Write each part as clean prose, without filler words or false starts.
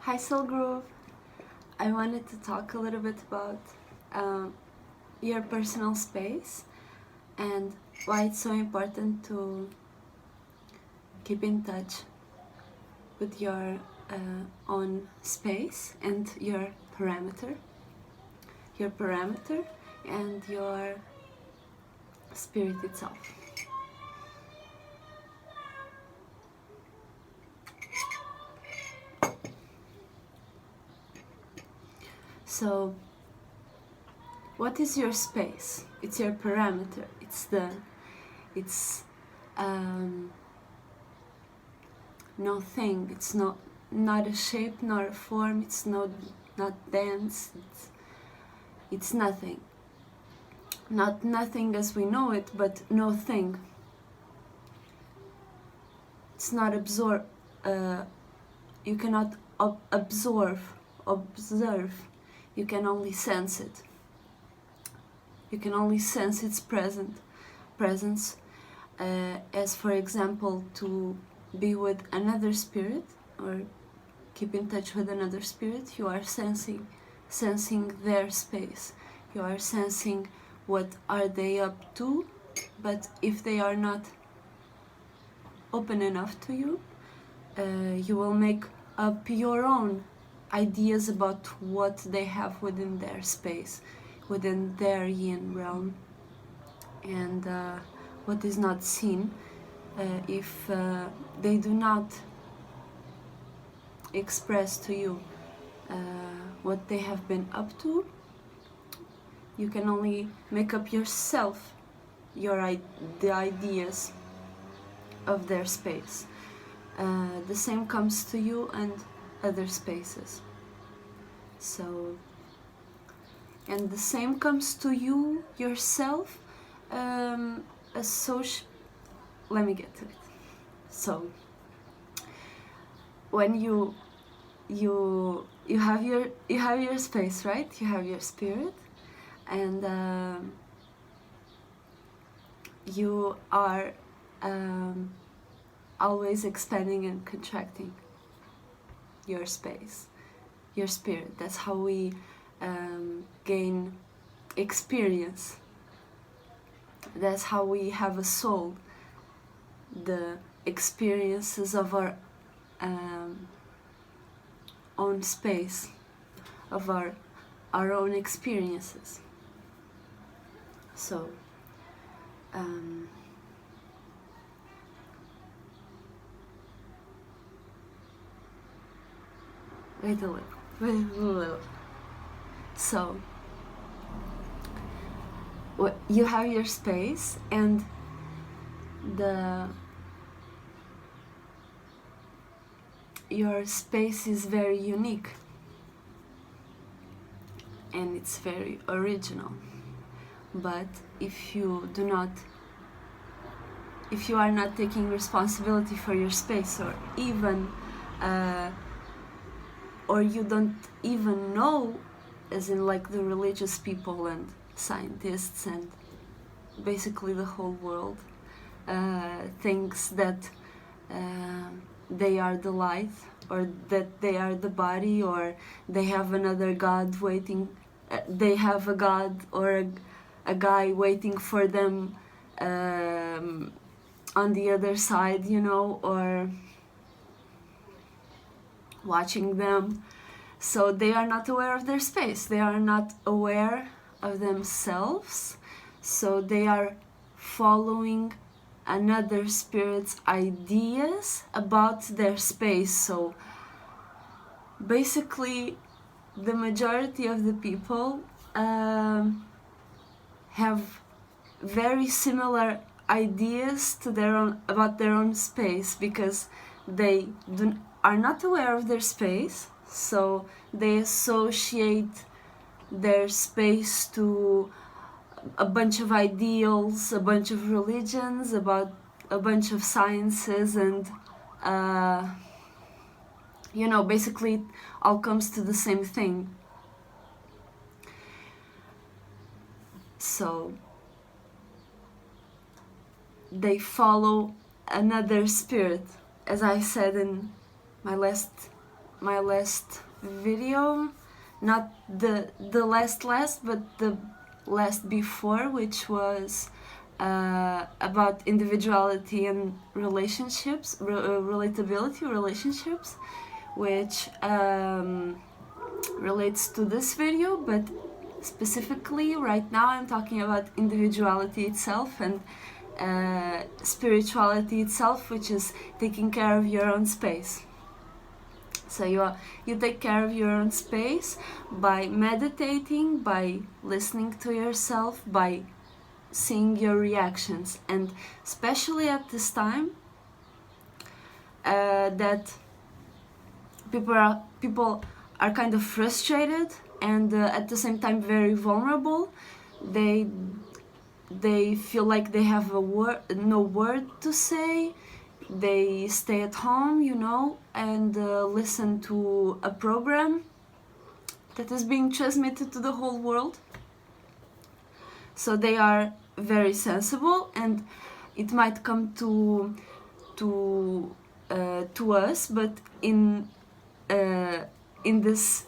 Hi Soul Groove. I wanted to talk a little bit about your personal space and why it's so important to keep in touch with your own space and your parameter and your spirit itself. So, what is your space? It's your parameter. It's no thing. It's not a shape nor a form. It's not dense. It's nothing. Not nothing as we know it, but no thing. It's not absorb. You cannot observe. You can only sense it. You can only sense its presence. As for example, to be with another spirit or keep in touch with another spirit, you are sensing their space. You are sensing what are they up to, but if they are not open enough to you, you will make up your own ideas about what they have within their space, within their yin realm, and what is not seen. If they do not express to you what they have been up to, you can only make up yourself the ideas of their space. The same comes to you and other spaces. So, and the same comes to you yourself. Let me get to it. So, when you have your space, right? You have your spirit, and you are always expanding and contracting your space, your spirit. That's how we gain experience. That's how we have a soul. The experiences of our own space, of our own experiences. So wait a little. So you have your space, and your space is very unique and it's very original. But if you are not taking responsibility for your space, or even or you don't even know, as in like the religious people and scientists and basically the whole world thinks that they are the light, or that they are the body, or they have another god waiting, they have a god or a guy waiting for them on the other side, or watching them. So they are not aware of their space, they are not aware of themselves, so they are following another spirit's ideas about their space. So basically the majority of the people have very similar ideas to about their own space, because they are not aware of their space, so they associate their space to a bunch of ideals, a bunch of religions, about a bunch of sciences, and basically it all comes to the same thing. So they follow another spirit, as I said in my last my last video, not the last, but the last before, which was about individuality and relationships, relatability relationships, which relates to this video, but specifically right now I'm talking about individuality itself and spirituality itself, which is taking care of your own space. So you take care of your own space by meditating, by listening to yourself, by seeing your reactions, and especially at this time that people are kind of frustrated and at the same time very vulnerable. They feel like they have no word to say. They stay at home, and listen to a program that is being transmitted to the whole world. So they are very sensible, and it might come to us, but in this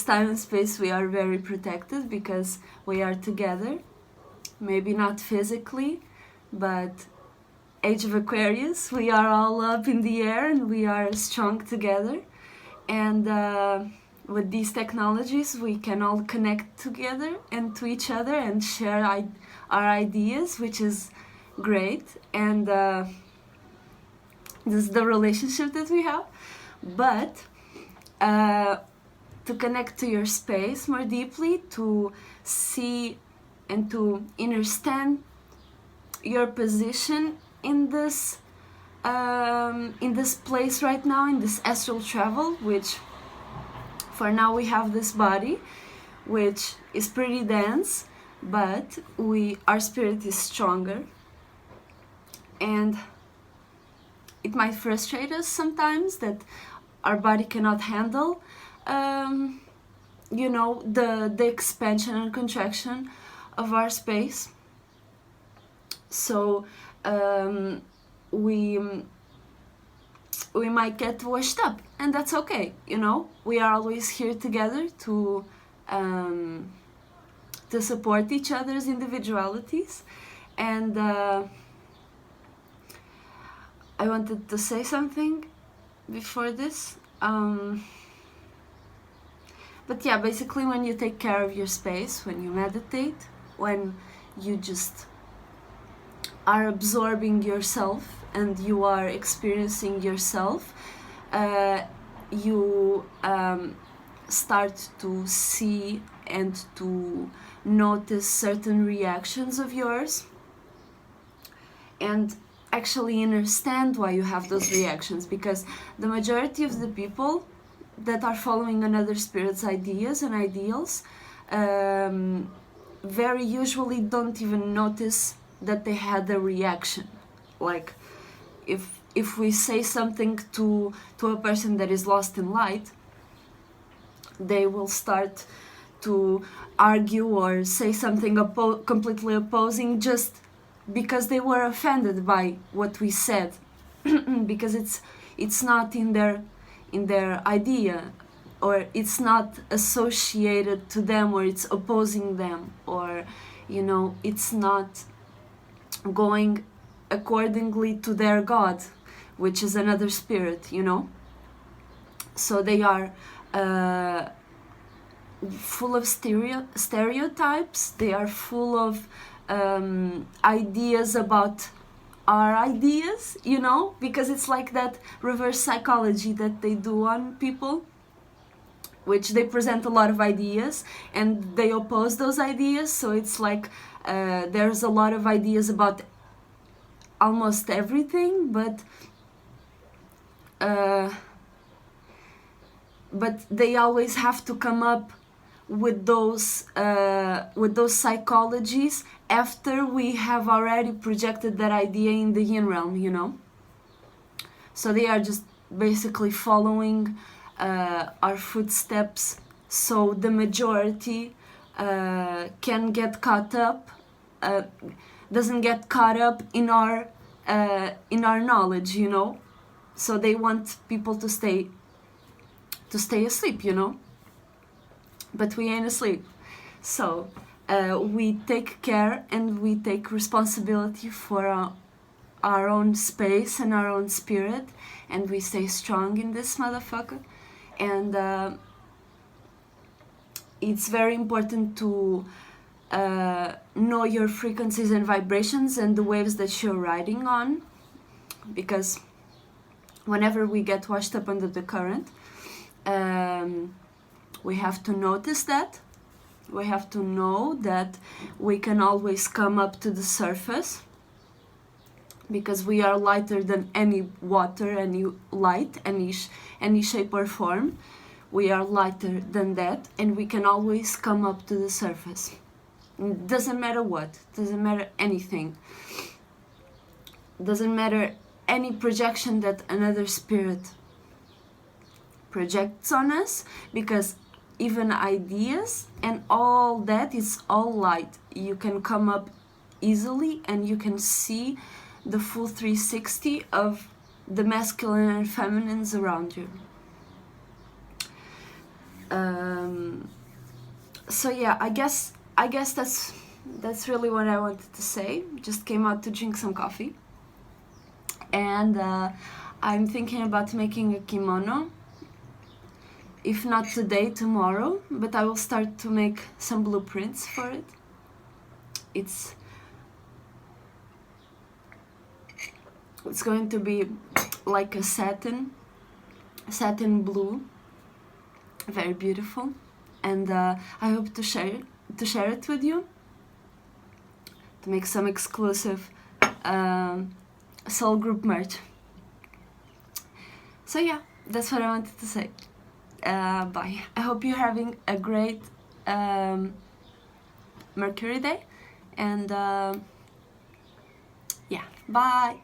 time and space we are very protected because we are together. Maybe not physically, but Age of Aquarius, we are all up in the air and we are strong together. And with these technologies, we can all connect together and to each other and share our ideas, which is great. And this is the relationship that we have. But to connect to your space more deeply, to see and to understand your position in this place right now, in this astral travel, which for now we have this body which is pretty dense, but our spirit is stronger, and it might frustrate us sometimes that our body cannot handle the expansion and contraction of our space. So we might get washed up, and that's okay. We are always here together to support each other's individualities. And I wanted to say something before this, but yeah, basically when you take care of your space, when you meditate, when you just are absorbing yourself and you are experiencing yourself, you start to see and to notice certain reactions of yours and actually understand why you have those reactions, because the majority of the people that are following another spirit's ideas and ideals very usually don't even notice that they had a reaction. Like if we say something to a person that is lost in light, they will start to argue or say something completely opposing just because they were offended by what we said, because it's not in their idea, or it's not associated to them, or it's opposing them, or it's not going accordingly to their God, which is another spirit, So they are full of stereotypes. They are full of ideas about our ideas, because it's like that reverse psychology that they do on people, which they present a lot of ideas and they oppose those ideas. So it's like there's a lot of ideas about almost everything, but they always have to come up with those psychologies after we have already projected that idea in the yin realm, So they are just basically following our footsteps, so the majority can get caught up, doesn't get caught up in our knowledge, So they want people to stay to stay asleep, you know. But we ain't asleep. So we take care and we take responsibility for our own space and our own spirit, and we stay strong in this motherfucker. And it's very important to know your frequencies and vibrations and the waves that you're riding on, because whenever we get washed up under the current, we have to notice that. We have to know that we can always come up to the surface, because we are lighter than any water, any light, any shape or form. We are lighter than that, and we can always come up to the surface. It doesn't matter what, doesn't matter anything. Doesn't matter any projection that another spirit projects on us, because even ideas and all that is all light. You can come up easily and you can see the full 360 of the masculine and feminines around you. So yeah, I guess that's really what I wanted to say. Just came out to drink some coffee, and I'm thinking about making a kimono. If not today, tomorrow, but I will start to make some blueprints for it. It's going to be like a satin blue, very beautiful, and I hope to share it with you, to make some exclusive soul group merch. So yeah, that's what I wanted to say. Bye. I hope you're having a great Mercury day, and yeah, bye.